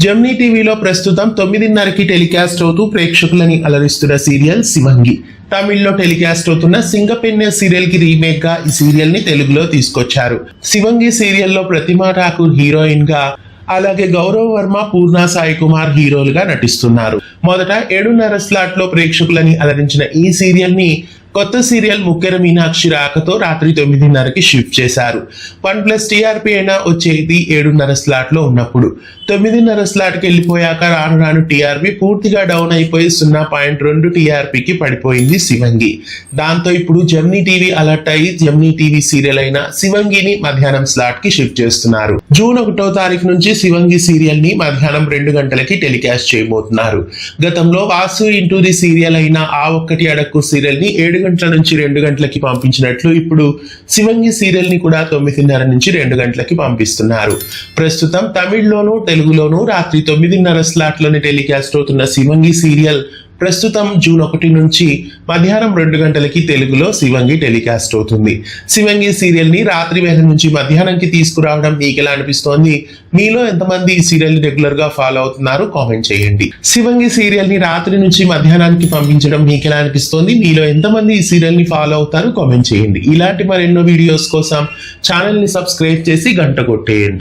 Gemini టీవీలో ప్రస్తుతం 9:30కి telecast అవుతూ ప్రేక్షకులని అలరిస్తున్న సీరియల్ శివంగి. తమిళ్లో టెలికాస్ట్ అవుతున్న సింగపెన్నె సీరియల్ కి రీమేక్ గా ఈ సీరియల్ ని తెలుగులో తీసుకొచ్చారు. శివంగి సీరియల్లో ప్రతిమా ఠాకూర్ హీరోయిన్ గా, అలాగే గౌరవ్ వర్మ, పూర్ణ సాయి కుమార్ హీరోలుగా నటిస్తున్నారు. మొదట 7:30 స్లాట్ లో ప్రేక్షకులని అలరించిన ఈ సీరియల్ ని కొత్త సీరియల్ ముక్కెర మీనాక్షి రాకతో రాత్రి 9:30కి షిఫ్ట్ చేశారు. 1+ టీఆర్పీ అయినా వచ్చేది 7:30 స్లాట్ లో ఉన్నప్పుడు. 9:30 స్లాట్ కి వెళ్ళిపోయాక రాను రాను టీఆర్పీ పూర్తిగా డౌన్ అయిపోయి 0.2 టీఆర్పీకి పడిపోయింది శివంగి. దాంతో ఇప్పుడు జెమినీ టీవీ అలర్ట్ అయ్యి జెమినీ టీవీ సీరియల్ అయిన శివంగిని మధ్యాహ్నం స్లాట్ కి షిఫ్ట్ చేస్తున్నారు. జూన్ 1వ తారీఖు నుంచి శివంగి సీరియల్ ని మధ్యాహ్నం 2 గంటలకి టెలికాస్ట్ చేయబోతున్నారు. గతంలో వాసు ఇంటూ ది సీరియల్ అయిన ఆ ఒక్కటి అడక్కు సీరియల్ ని 7 గంటల నుంచి 2 గంటలకి పంపించినట్లు ఇప్పుడు శివంగి సీరియల్ ని కూడా 9:30 నుంచి 2 గంటలకి పంపిస్తున్నారు. ప్రస్తుతం తమిళ్లోనూ తెలుగులోనూ రాత్రి 9:30 స్లాట్ లోని టెలికాస్ట్ అవుతున్న శివంగి సీరియల్ ప్రస్తుతం జూన్ 1 నుంచి మధ్యాహ్నం 2 గంటలకి తెలుగులో శివంగి టెలికాస్ట్ అవుతుంది. శివంగి సీరియల్ ని రాత్రి వేళ నుంచి మధ్యాహ్నంకి తీసుకురావడం మీకు ఎలా అనిపిస్తోంది? మీలో ఎంతమంది ఈ సీరియల్ ని రెగ్యులర్ గా ఫాలో అవుతున్నారు? కామెంట్ చేయండి. శివంగి సీరియల్ ని రాత్రి నుంచి మధ్యాహ్నానికి పంపించడం మీకు ఎలా అనిపిస్తోంది? మీలో ఎంతమంది ఈ సీరియల్ ని ఫాలో అవుతారు? కామెంట్ చేయండి. ఇలాంటి మరెన్నో వీడియోస్ కోసం ఛానల్ ని సబ్స్క్రైబ్ చేసి గంట కొట్టేయండి.